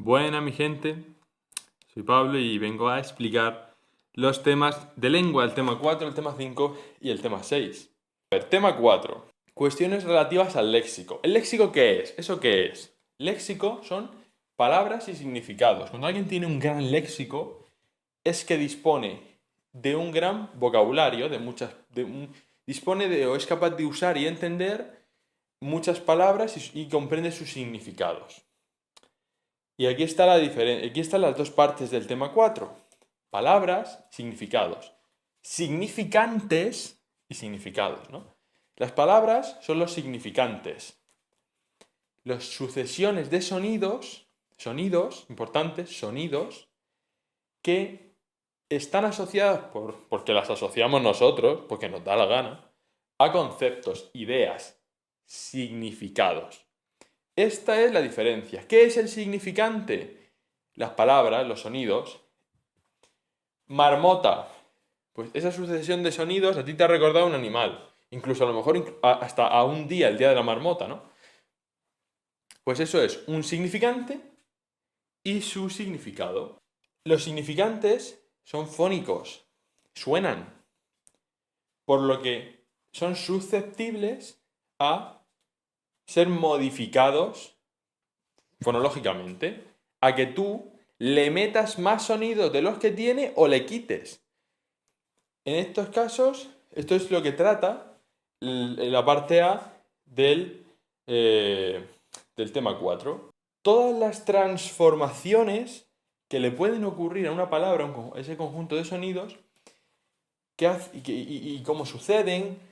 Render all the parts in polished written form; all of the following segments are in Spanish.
Buena mi gente, soy Pablo y vengo a explicar los temas de lengua, el tema 4, el tema 5 y el tema 6. A ver, tema 4. Cuestiones relativas al léxico. ¿El léxico qué es? ¿Eso qué es? Léxico son palabras y significados. Cuando alguien tiene un gran léxico, es que dispone de un gran vocabulario, dispone de o es capaz de usar y entender muchas palabras y comprende sus significados. Y aquí está la diferencia, aquí están las dos partes del tema 4. Palabras, significados. Significantes y significados, ¿no? Las palabras son los significantes. Las sucesiones de sonidos importantes, sonidos, que están asociadas porque las asociamos nosotros, porque nos da la gana, a conceptos, ideas, significados. Esta es la diferencia. ¿Qué es el significante? Las palabras, los sonidos. Marmota. Pues esa sucesión de sonidos a ti te ha recordado un animal. Incluso a lo mejor hasta a un día, el día de la marmota, ¿no? Pues eso es un significante y su significado. Los significantes son fónicos, suenan, por lo que son susceptibles a ser modificados fonológicamente, a que tú le metas más sonidos de los que tiene o le quites. En estos casos, esto es lo que trata la parte A del tema 4. Todas las transformaciones que le pueden ocurrir a una palabra, a ese conjunto de sonidos, y cómo suceden,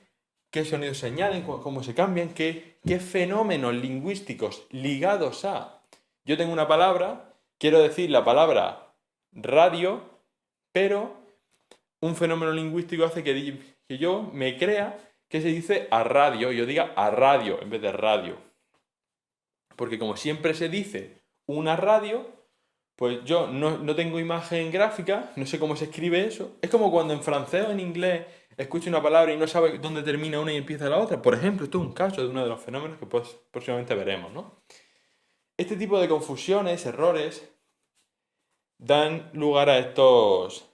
qué sonidos se añaden, cómo se cambian, qué fenómenos lingüísticos ligados a... Yo tengo una palabra, quiero decir la palabra radio, pero un fenómeno lingüístico hace que yo me crea que se dice a radio, y yo diga a radio en vez de radio. Porque como siempre se dice una radio, pues yo no tengo imagen gráfica, no sé cómo se escribe eso. Es como cuando en francés o en inglés escucho una palabra y no sabe dónde termina una y empieza la otra. Por ejemplo, esto es un caso de uno de los fenómenos que próximamente veremos, ¿no? Este tipo de confusiones, errores, dan lugar a estos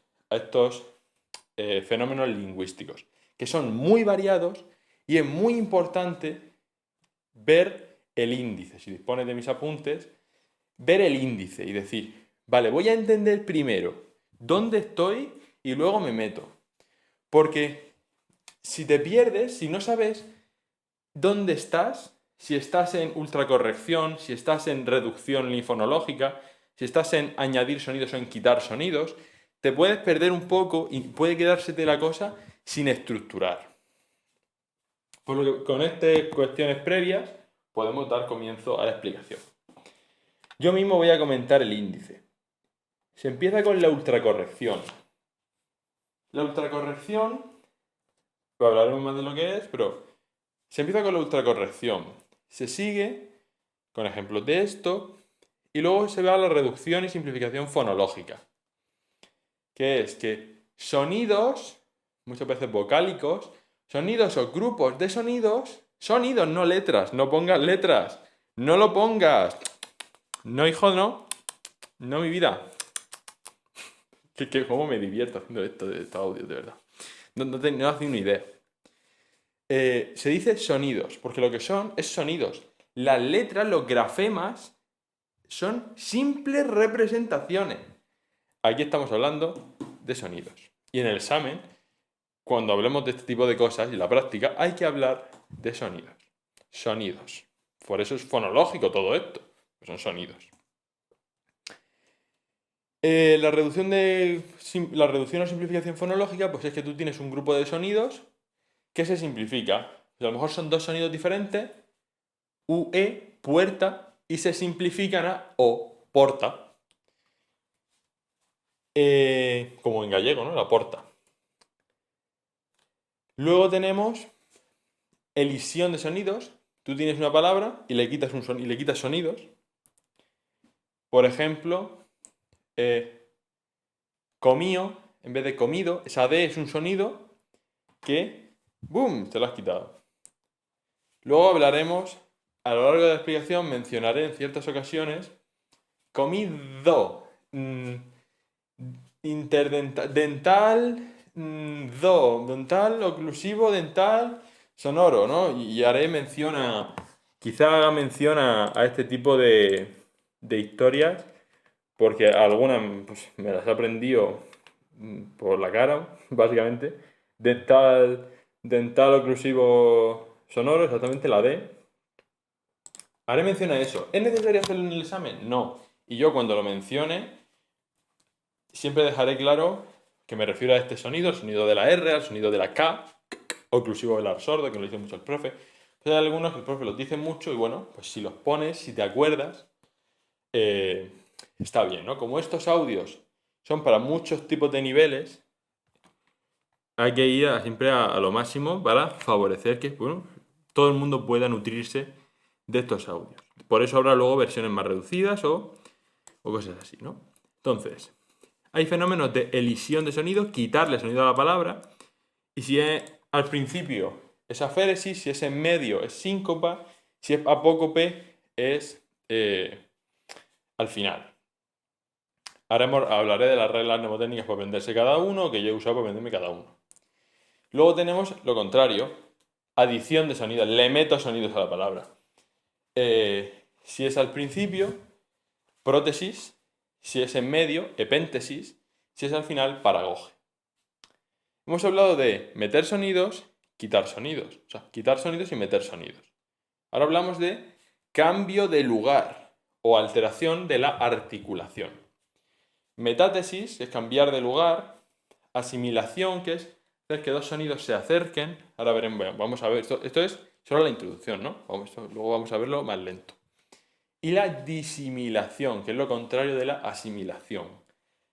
fenómenos lingüísticos, que son muy variados y es muy importante ver el índice. Si dispones de mis apuntes, ver el índice y decir, vale, voy a entender primero dónde estoy y luego me meto. Porque si te pierdes, si no sabes dónde estás, si estás en ultracorrección, si estás en reducción linfonológica, si estás en añadir sonidos o en quitar sonidos, te puedes perder un poco y puede quedársete la cosa sin estructurar. Por lo que con estas cuestiones previas podemos dar comienzo a la explicación. Yo mismo voy a comentar el índice. Se empieza con la ultracorrección. La ultracorrección, hablaremos más de lo que es, pero se empieza con la ultracorrección. Se sigue con ejemplos de esto y luego se va a la reducción y simplificación fonológica. Que es que sonidos, muchas veces vocálicos, sonidos o grupos de sonidos, sonidos, no letras, no pongas letras, no lo pongas. No, hijo, no. No, mi vida. ¿Cómo me divierto haciendo estos audios, de verdad? No hace una idea. Se dice sonidos, porque lo que son es sonidos. Las letras, los grafemas, son simples representaciones. Aquí estamos hablando de sonidos. Y en el examen, cuando hablemos de este tipo de cosas y la práctica, hay que hablar de sonidos. Sonidos. Por eso es fonológico todo esto. Son sonidos. La reducción o simplificación fonológica, pues es que tú tienes un grupo de sonidos que se simplifica. A lo mejor son dos sonidos diferentes, UE, puerta, y se simplifican a O, porta. Como en gallego, ¿no? La porta. Luego tenemos elisión de sonidos. Tú tienes una palabra y le quitas sonidos. Por ejemplo, comío, en vez de comido, esa D es un sonido que, ¡boom!, te lo has quitado. Luego hablaremos, a lo largo de la explicación, mencionaré en ciertas ocasiones comido, interdental, dental, dental, oclusivo, dental, sonoro, ¿no? Y haré mención quizá haga mención a este tipo de historias, porque algunas pues, me las he aprendido por la cara, básicamente. Dental oclusivo sonoro, exactamente la D. Haré mención a eso. ¿Es necesario hacerlo en el examen? No. Y yo cuando lo mencione, siempre dejaré claro que me refiero a este sonido, el sonido de la R, al sonido de la K, oclusivo del sordo, que lo dice mucho el profe. Entonces hay algunos que el profe los dice mucho y bueno, pues si los pones, si te acuerdas, está bien, ¿no? Como estos audios son para muchos tipos de niveles, hay que ir siempre a lo máximo para favorecer que bueno, todo el mundo pueda nutrirse de estos audios. Por eso habrá luego versiones más reducidas o cosas así, ¿no? Entonces, hay fenómenos de elisión de sonido, quitarle sonido a la palabra, y si es al principio es aféresis, si es en medio es síncopa, si es apócope es al final. Hablaré de las reglas mnemotécnicas para aprenderse cada uno, que yo he usado para aprenderme cada uno. Luego tenemos lo contrario, adición de sonidos, le meto sonidos a la palabra. Si es al principio, prótesis, si es en medio, epéntesis, si es al final, paragoge. Hemos hablado de meter sonidos, quitar sonidos, o sea, quitar sonidos y meter sonidos. Ahora hablamos de cambio de lugar o alteración de la articulación. Metátesis, que es cambiar de lugar. Asimilación, que es hacer que dos sonidos se acerquen. Ahora veremos, vamos a ver, esto es solo la introducción, ¿no? Luego vamos a verlo más lento. Y la disimilación, que es lo contrario de la asimilación.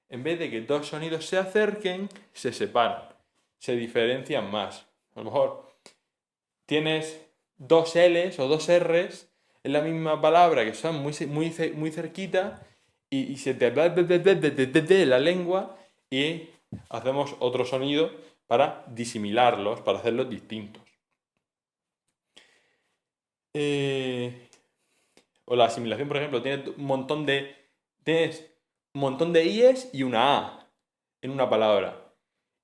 En vez de que dos sonidos se acerquen, se separan, se diferencian más. A lo mejor tienes dos L's o dos R's en la misma palabra que son muy cerquita y se te va la lengua y hacemos otro sonido para disimilarlos, para hacerlos distintos. O la asimilación, por ejemplo, tienes un montón de IES y una A en una palabra.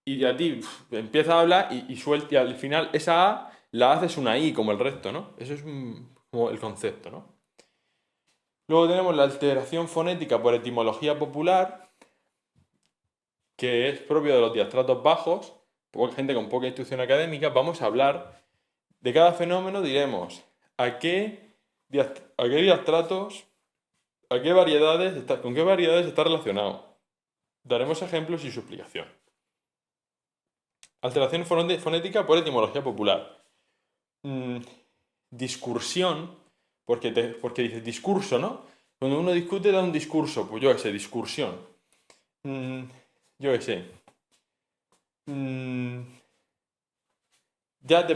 Y a ti empiezas a hablar y al final esa A la haces una I como el resto, ¿no? Eso es como el concepto, ¿no? Luego tenemos la alteración fonética por etimología popular, que es propio de los diastratos bajos, gente con poca instrucción académica. Vamos a hablar de cada fenómeno, diremos con qué variedades está relacionado. Daremos ejemplos y su explicación. Alteración fonética por etimología popular. Discursión, porque dices discurso, ¿no? Cuando uno discute da un discurso, pues yo qué sé, discursión. Yo qué sé. Ya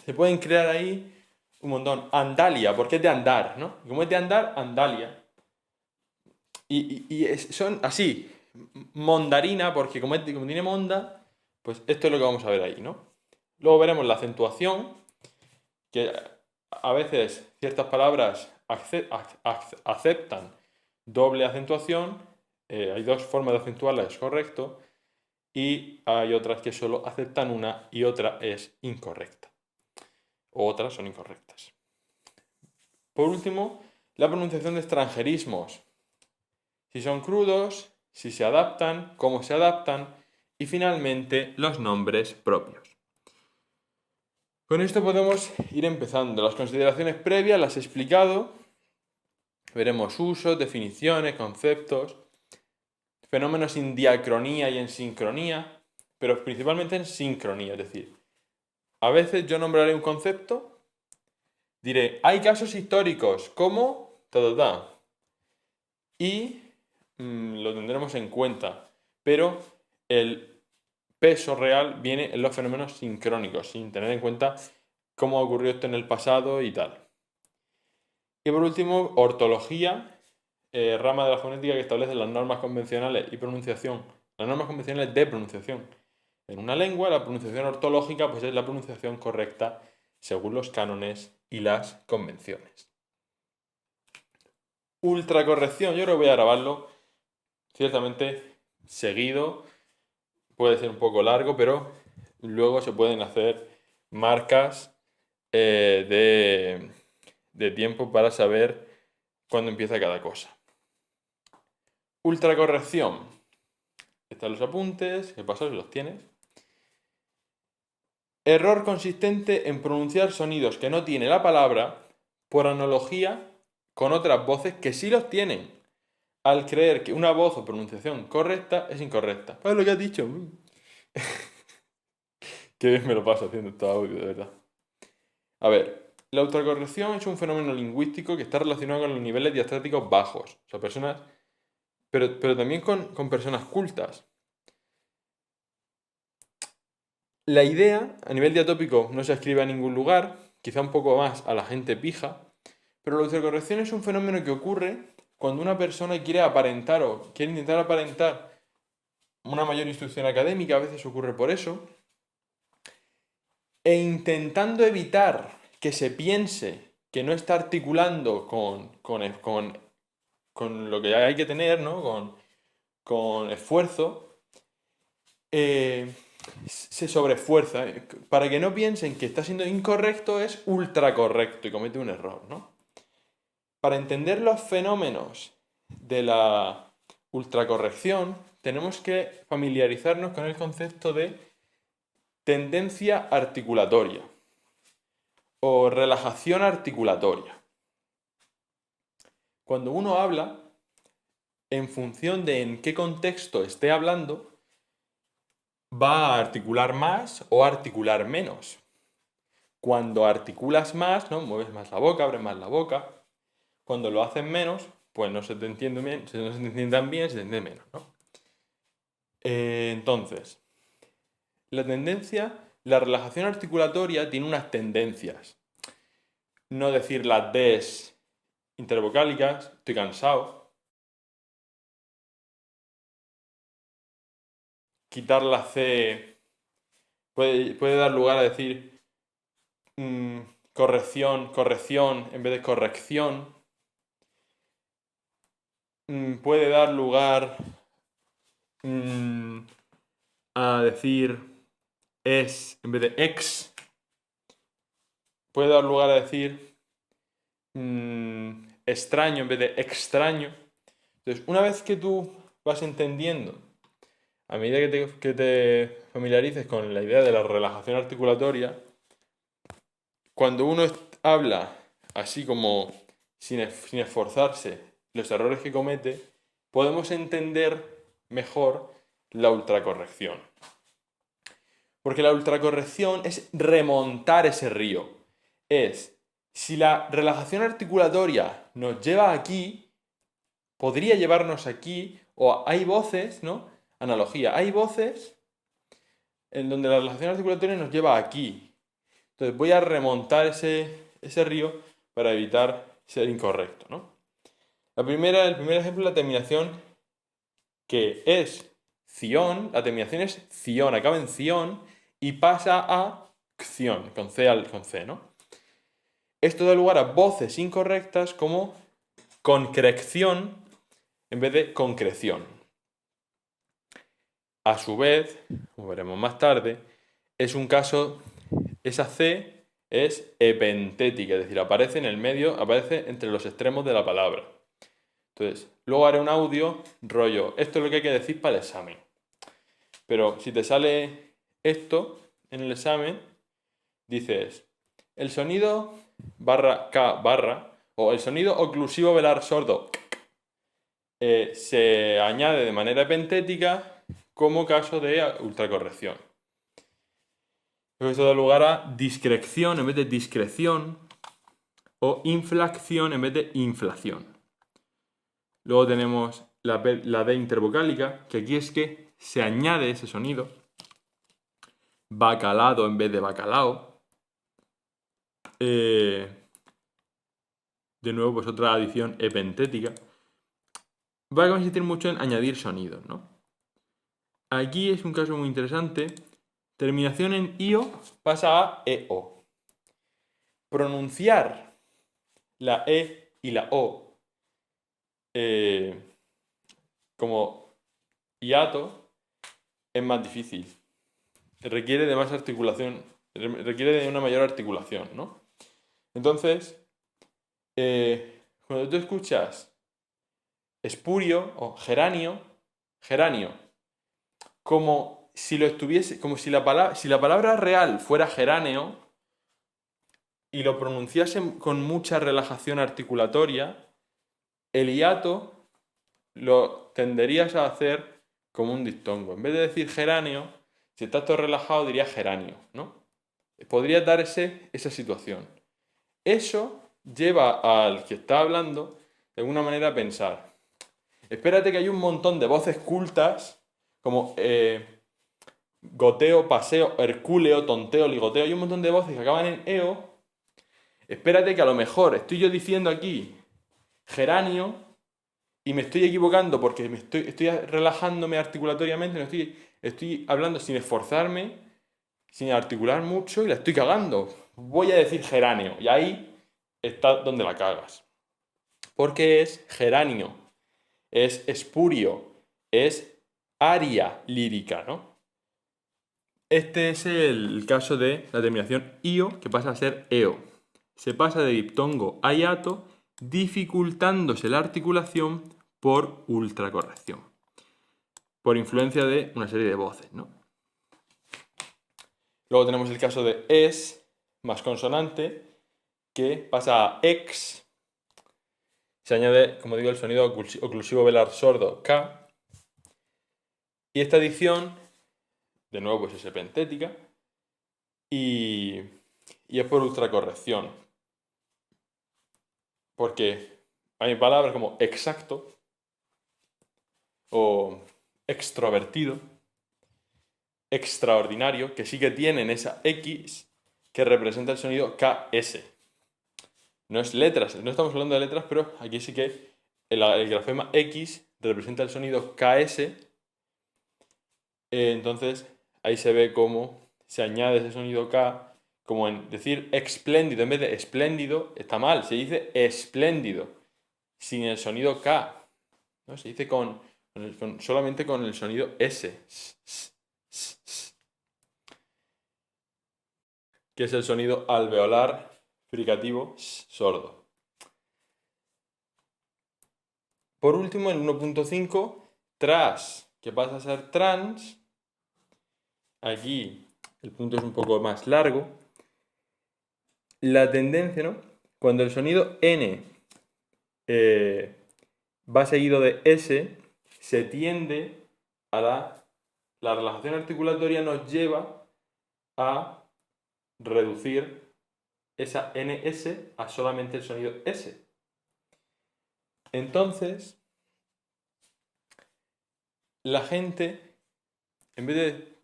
se pueden crear ahí un montón. Andalia, porque es de andar, ¿no? Y como es de andar, andalia. Y son así. Mondarina, porque como tiene monda, pues esto es lo que vamos a ver ahí, ¿no? Luego veremos la acentuación, que a veces ciertas palabras aceptan doble acentuación. Hay dos formas de acentuarla, es correcto. Y hay otras que solo aceptan una y otra es incorrecta. O otras son incorrectas. Por último, la pronunciación de extranjerismos. Si son crudos, si se adaptan, cómo se adaptan y finalmente los nombres propios. Con esto podemos ir empezando. Las consideraciones previas las he explicado. Veremos usos, definiciones, conceptos, fenómenos en diacronía y en sincronía, pero principalmente en sincronía, es decir, a veces yo nombraré un concepto, diré, hay casos históricos como y lo tendremos en cuenta, pero el peso real viene en los fenómenos sincrónicos, sin tener en cuenta cómo ha ocurrido esto en el pasado y tal. Y por último, ortología, rama de la fonética que establece las normas convencionales y pronunciación, las normas convencionales de pronunciación. En una lengua, la pronunciación ortológica pues es la pronunciación correcta según los cánones y las convenciones. Ultracorrección, yo creo que voy a grabarlo ciertamente seguido, puede ser un poco largo, pero luego se pueden hacer marcas de tiempo para saber cuándo empieza cada cosa. Ultracorrección. Están los apuntes, ¿qué pasa si los tienes? Error consistente en pronunciar sonidos que no tiene la palabra por analogía con otras voces que sí los tienen, al creer que una voz o pronunciación correcta es incorrecta. ¿Sabes lo que has dicho? Qué bien me lo paso haciendo todo audio, de verdad. A ver, la autocorrección es un fenómeno lingüístico que está relacionado con los niveles diastáticos bajos. O sea, personas. Pero también con personas cultas. La idea, a nivel diatópico, no se escribe a ningún lugar, quizá un poco más a la gente pija, pero la autocorrección es un fenómeno que ocurre cuando una persona quiere aparentar o quiere intentar aparentar una mayor instrucción académica, a veces ocurre por eso, e intentando evitar que se piense que no está articulando con lo que hay que tener, ¿no? Con esfuerzo, se sobreesfuerza. Para que no piensen que está siendo incorrecto, es ultra correcto y comete un error, ¿no? Para entender los fenómenos de la ultracorrección, tenemos que familiarizarnos con el concepto de tendencia articulatoria o relajación articulatoria. Cuando uno habla, en función de en qué contexto esté hablando, va a articular más o articular menos. Cuando articulas más, ¿no? Mueves más la boca, abres más la boca. Cuando lo haces menos, pues no se te entiende bien, no se te entiende tan bien, se te entiende menos, ¿no? Entonces, la relajación articulatoria tiene unas tendencias. No decir las Ds intervocálicas, estoy cansado. Quitar la C puede dar lugar a decir corrección, corrección en vez de corrección. Puede dar lugar a decir es en vez de ex. Puede dar lugar a decir extraño en vez de extraño. Entonces, una vez que tú vas entendiendo, a medida que te familiarices con la idea de la relajación articulatoria, cuando uno habla así como sin esforzarse los errores que comete, podemos entender mejor la ultracorrección. Porque la ultracorrección es remontar ese río. Si la relajación articulatoria nos lleva aquí, podría llevarnos aquí, o hay voces, ¿no? Analogía, hay voces en donde la relajación articulatoria nos lleva aquí. Entonces voy a remontar ese río para evitar ser incorrecto, ¿no? El primer ejemplo es la terminación que es ción, la terminación es ción, acaba en ción y pasa a cción, con C, ¿no? Esto da lugar a voces incorrectas como concreción en vez de concreción. A su vez, como veremos más tarde, es un caso, esa C es epentética, es decir, aparece en el medio, aparece entre los extremos de la palabra. Entonces, luego haré un audio, rollo, esto es lo que hay que decir para el examen. Pero si te sale esto en el examen, dices, el sonido barra K barra, o el sonido oclusivo velar sordo, se añade de manera epentética como caso de ultracorrección. Esto da lugar a discreción en vez de discreción o inflación en vez de inflación. Luego tenemos la D intervocálica, que aquí es que se añade ese sonido. Bacalado en vez de bacalao. De nuevo, pues otra adición epentética. Va a consistir mucho en añadir sonidos, ¿no? Aquí es un caso muy interesante. Terminación en IO pasa a EO. Pronunciar la E y la O como hiato es más difícil. Requiere de más articulación, requiere de una mayor articulación, ¿no? Entonces, cuando tú escuchas espurio o geranio, como si lo estuviese, como si si la palabra real fuera geráneo y lo pronunciasen con mucha relajación articulatoria, el hiato lo tenderías a hacer como un diptongo. En vez de decir geráneo, si estás todo relajado dirías geranio, ¿no? Podría darse esa situación. Eso lleva al que está hablando de alguna manera a pensar. Espérate que hay un montón de voces cultas, como goteo, paseo, hercúleo, tonteo, ligoteo. Hay un montón de voces que acaban en eo. Espérate que a lo mejor estoy yo diciendo aquí geranio y me estoy equivocando porque estoy relajándome articulatoriamente, estoy hablando sin esforzarme, sin articular mucho y la estoy cagando. Voy a decir geranio y ahí está donde la cagas. Porque es geranio, es espurio, es aria lírica, ¿no? Este es el caso de la terminación io, que pasa a ser eo. Se pasa de diptongo a hiato, dificultándose la articulación por ultracorrección, por influencia de una serie de voces, ¿no? Luego tenemos el caso de es, más consonante, que pasa a ex. Se añade, como digo, el sonido oclusivo velar sordo K. Y esta adición, de nuevo, pues es pentética. Y es por ultracorrección. Porque hay palabras como exacto o extrovertido, extraordinario, que sí que tienen esa X que representa el sonido KS. No es letras, no estamos hablando de letras, pero aquí sí que el grafema X representa el sonido KS. Entonces ahí se ve cómo se añade ese sonido K, como en decir espléndido en vez de espléndido, está mal, se dice espléndido, sin el sonido K, ¿no? Se dice solamente con el sonido S, que es el sonido alveolar fricativo sordo. Por último, el 1.5, tras, que pasa a ser trans. Aquí el punto es un poco más largo. La tendencia, ¿no? Cuando el sonido N va seguido de S, se tiende a la relajación articulatoria nos lleva a reducir esa NS a solamente el sonido S. Entonces, la gente, en vez de...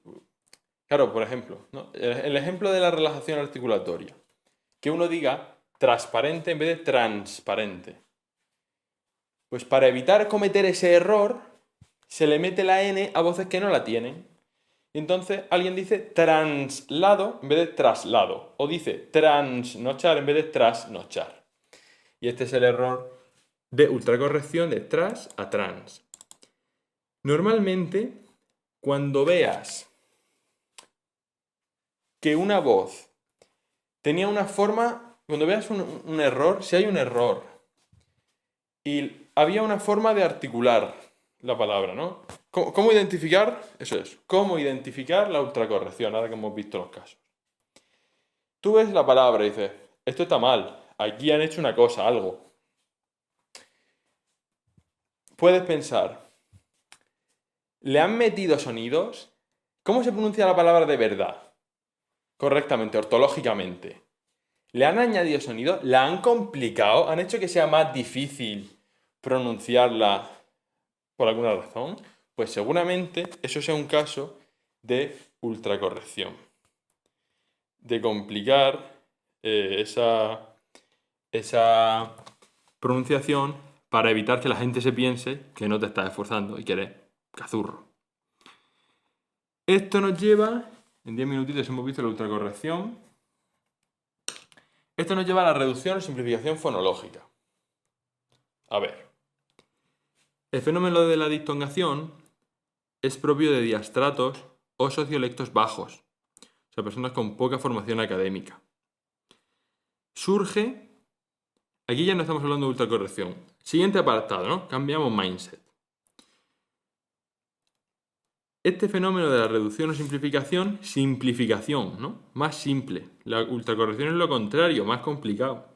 Claro, por ejemplo, ¿no? El ejemplo de la relajación articulatoria. Que uno diga transparente en vez de transparente. Pues para evitar cometer ese error, se le mete la N a voces que no la tienen. Y entonces alguien dice traslado en vez de traslado. O dice trasnochar en vez de trasnochar. Y este es el error de ultracorrección de tras a trans. Normalmente, cuando veas que una voz tenía una forma, cuando veas un error, si hay un error y había una forma de articular la palabra, ¿no? ¿Cómo identificar? Eso es, ¿cómo identificar la ultracorrección? Ahora que hemos visto los casos. Tú ves la palabra y dices, esto está mal, aquí han hecho una cosa, algo. Puedes pensar, ¿le han metido sonidos? ¿Cómo se pronuncia la palabra de verdad? Correctamente, ortológicamente. ¿Le han añadido sonido? ¿La han complicado? ¿Han hecho que sea más difícil pronunciarla por alguna razón? Pues seguramente eso sea un caso de ultracorrección. De complicar esa pronunciación para evitar que la gente se piense que no te estás esforzando y que eres cazurro. Esto nos lleva, en 10 minutitos hemos visto la ultracorrección. Esto nos lleva a la reducción o simplificación fonológica. A ver, El fenómeno de la diptongación es propio de diastratos o sociolectos bajos, o sea, personas con poca formación académica. Surge, aquí ya no estamos hablando de ultracorrección. Siguiente apartado, ¿no? Cambiamos mindset. Este fenómeno de la reducción o simplificación, ¿no? Más simple. La ultracorrección es lo contrario, más complicado.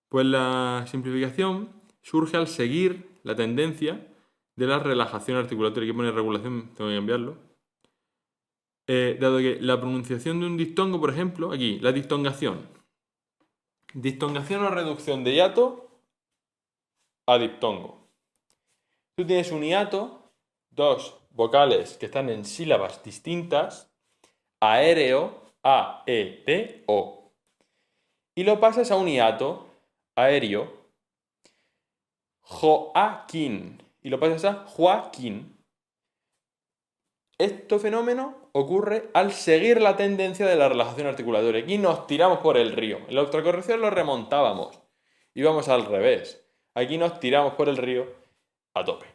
Pues la simplificación surge al seguir la tendencia de la relajación articulatoria. Hay que poner regulación, tengo que cambiarlo. Dado que la pronunciación de un diptongo, por ejemplo, aquí, la diptongación. Diptongación o reducción de hiato a diptongo. Tú tienes un hiato, dos vocales que están en sílabas distintas, aéreo, A, E, T, O. Y lo pasas a un hiato aéreo, Joaquín, y lo pasas a Joaquín. Este fenómeno ocurre al seguir la tendencia de la relajación articulatoria. Aquí nos tiramos por el río. En la ultracorrección lo remontábamos. Íbamos al revés. Aquí nos tiramos por el río a tope.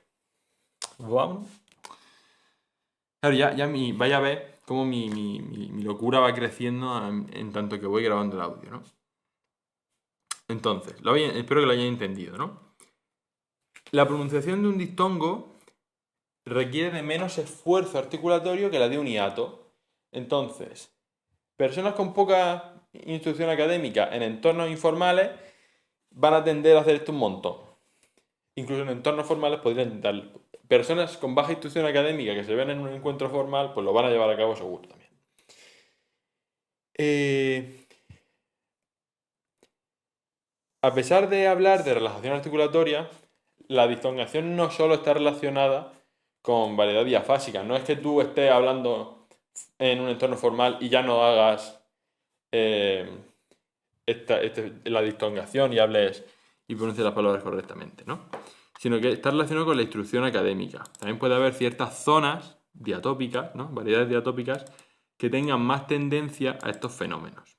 Vamos. Claro, vaya a ver cómo mi locura va creciendo en tanto que voy grabando el audio, ¿no? Entonces, espero que lo hayan entendido, ¿no? La pronunciación de un diptongo requiere de menos esfuerzo articulatorio que la de un hiato. Entonces, personas con poca instrucción académica en entornos informales van a tender a hacer esto un montón. Incluso en entornos formales podrían intentarlo. Personas con baja instrucción académica que se ven en un encuentro formal, pues lo van a llevar a cabo seguro también. A pesar de hablar de relajación articulatoria, la diptongación no solo está relacionada con variedad diafásica. No es que tú estés hablando en un entorno formal y ya no hagas la diptongación y hables y pronuncies las palabras correctamente, ¿no? Sino que está relacionado con la instrucción académica. También puede haber ciertas zonas diatópicas, ¿no? Variedades diatópicas que tengan más tendencia a estos fenómenos.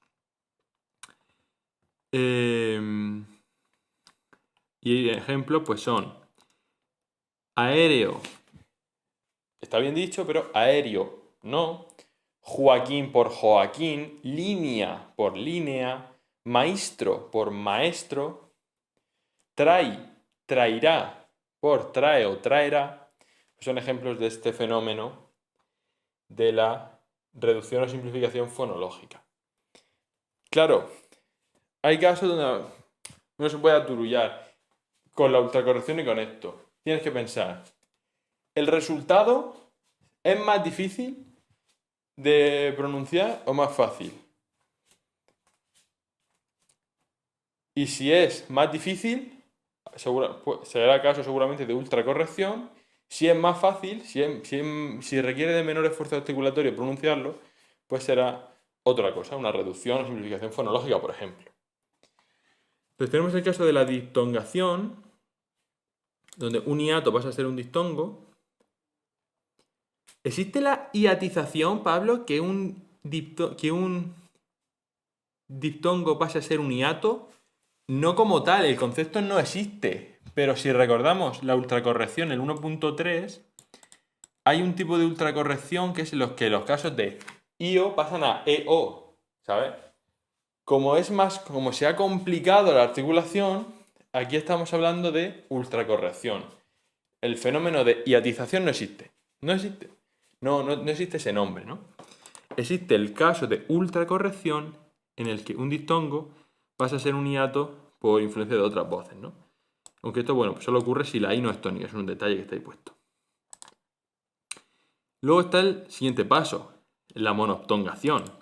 Y ejemplos pues son aéreo, está bien dicho, pero aéreo no, Joaquín por Joaquín, línea por línea, maestro por maestro, traerá por trae o traerá, son ejemplos de este fenómeno de la reducción o simplificación fonológica. Claro, hay casos donde no se puede aturullar con la ultracorrección y con esto. Tienes que pensar, ¿el resultado es más difícil de pronunciar o más fácil? Y si es más difícil, será caso seguramente de ultracorrección. Si es más fácil, si requiere de menor esfuerzo articulatorio pronunciarlo, pues será otra cosa, una reducción o simplificación fonológica, por ejemplo. Entonces tenemos el caso de la diptongación, donde un hiato pasa a ser un diptongo. ¿Existe la hiatización, Pablo, que un diptongo pase a ser un hiato? No como tal, el concepto no existe. Pero si recordamos la ultracorrección, el 1.3, hay un tipo de ultracorrección que es los casos de IO pasan a EO, ¿sabes? Como se ha complicado la articulación, aquí estamos hablando de ultracorrección. El fenómeno de hiatización no existe. No existe. No existe ese nombre, ¿no? Existe el caso de ultracorrección en el que un diptongo pasa a ser un hiato por influencia de otras voces, ¿no? Aunque esto, bueno, pues solo ocurre si la I no es tónica, es un detalle que está ahí puesto. Luego está el siguiente paso, la monoptongación.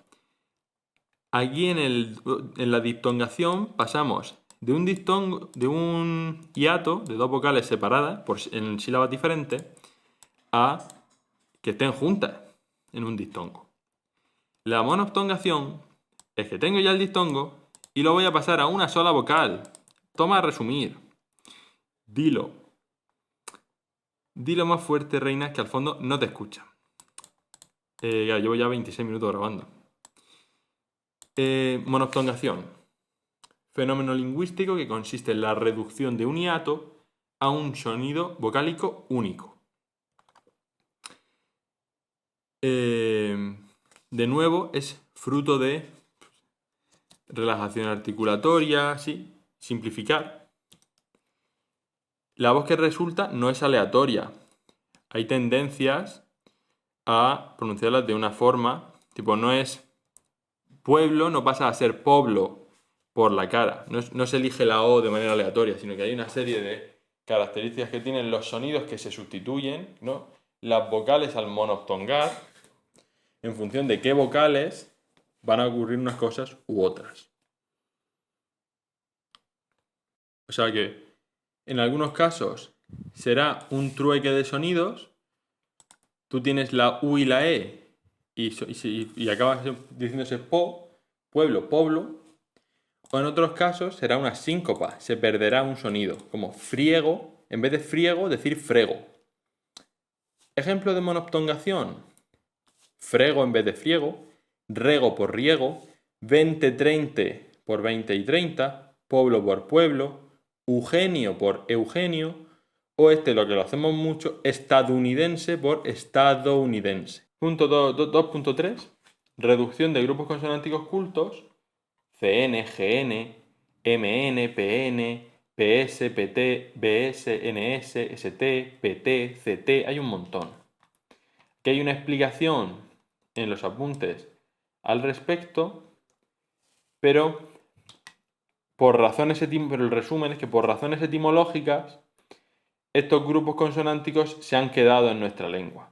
Aquí en la diptongación pasamos de un hiato de dos vocales separadas en sílabas diferentes a que estén juntas en un diptongo. La monoptongación es que tengo ya el diptongo y lo voy a pasar a una sola vocal. Toma a resumir. Dilo. Dilo más fuerte, reina, que al fondo no te escucha. Llevo ya 26 minutos grabando. Monoptongación. Fenómeno lingüístico que consiste en la reducción de un hiato a un sonido vocálico único. De nuevo, es fruto de relajación articulatoria, ¿sí? Simplificar. La voz que resulta no es aleatoria. Hay tendencias a pronunciarlas de una forma, tipo, no es pueblo, no pasa a ser poblo por la cara. No se elige la O de manera aleatoria, sino que hay una serie de características que tienen los sonidos que se sustituyen, ¿no? Las vocales al monoftongar, en función de qué vocales van a ocurrir unas cosas u otras. O sea que en algunos casos será un trueque de sonidos. Tú tienes la U y la E y acabas diciéndose pueblo, poblo. O en otros casos será una síncopa, se perderá un sonido, como friego, en vez de friego, decir frego. Ejemplo de monoptongación: frego en vez de friego, rego por riego, 20-30 por 20 y 30, pueblo por pueblo, Eugenio por Eugenio, o lo que lo hacemos mucho, estadounidense por estadounidense. Punto 2.3. Reducción de grupos consonánticos cultos: CN, GN, MN, PN, PS, PT, BS, NS, ST, PT, CT, hay un montón. Aquí hay una explicación en los apuntes al respecto, pero el resumen es que por razones etimológicas estos grupos consonánticos se han quedado en nuestra lengua.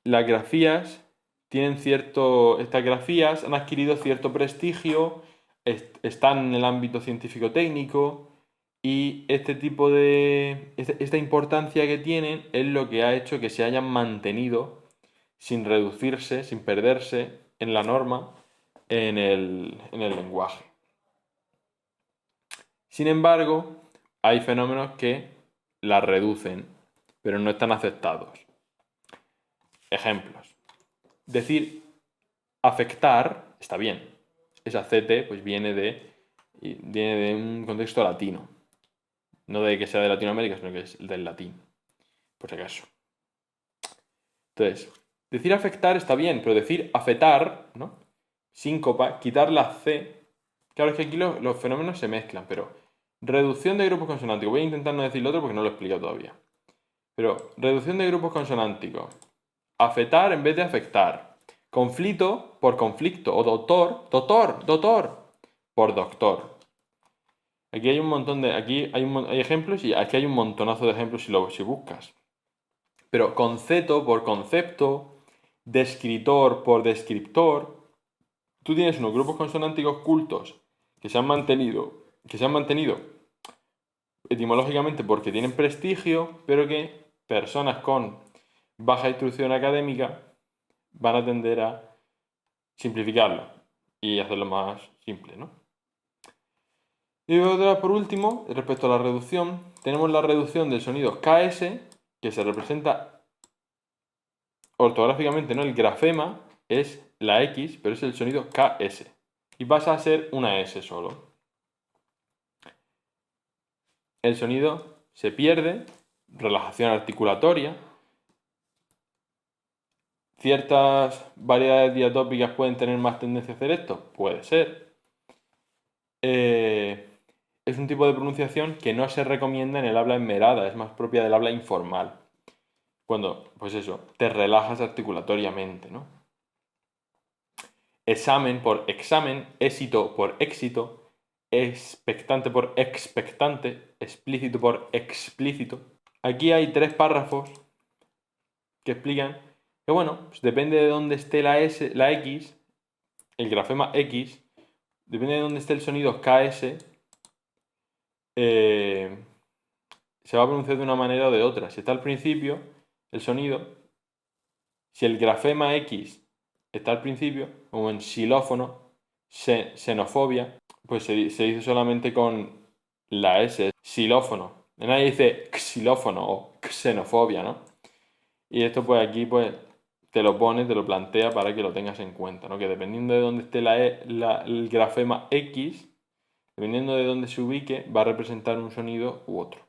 Las grafías estas grafías han adquirido cierto prestigio, están en el ámbito científico-técnico y esta importancia que tienen es lo que ha hecho que se hayan mantenido sin reducirse, sin perderse en la norma, en el lenguaje. Sin embargo, hay fenómenos que las reducen, pero no están aceptados. Ejemplos. Decir afectar está bien. Esa CT pues viene de un contexto latino. No de que sea de Latinoamérica, sino que es del latín. Por si acaso. Entonces, decir afectar está bien, pero decir afetar, ¿no? Síncopa, quitar la C. Claro, es que aquí los fenómenos se mezclan, pero reducción de grupos consonánticos. Voy a intentar no decir lo otro porque no lo he explicado todavía. Pero reducción de grupos consonánticos. Afetar en vez de afectar. Conflicto por conflicto. O doctor por doctor. Aquí hay un montón de. Aquí hay ejemplos y aquí hay un montonazo de ejemplos si buscas. Pero concepto por concepto. Descriptor por descriptor. Tú tienes unos grupos consonánticos cultos que se han mantenido etimológicamente porque tienen prestigio, pero que personas con baja instrucción académica van a tender a simplificarlo y hacerlo más simple, ¿no? Y por último, respecto a la reducción, tenemos la reducción del sonido KS, que se representa ortográficamente, ¿no? El grafema es la X, pero es el sonido KS. Y pasa a ser una S solo. El sonido se pierde, relajación articulatoria. ¿Ciertas variedades diatópicas pueden tener más tendencia a hacer esto? Puede ser. Es un tipo de pronunciación que no se recomienda en el habla esmerada, es más propia del habla informal. Cuando, pues eso, te relajas articulatoriamente, ¿no? Examen por examen, éxito por éxito, expectante por expectante, explícito por explícito. Aquí hay 3 párrafos que explican que, bueno, pues depende de dónde esté la X, el grafema X, depende de dónde esté el sonido KS, se va a pronunciar de una manera o de otra. Si está al principio, el sonido, si el grafema X está al principio, como en xilófono, xenofobia, pues se dice solamente con la S, xilófono. Nadie dice xilófono o xenofobia, ¿no? Y esto pues aquí pues te lo plantea para que lo tengas en cuenta, ¿no? Que dependiendo de dónde esté el grafema X, dependiendo de dónde se ubique, va a representar un sonido u otro.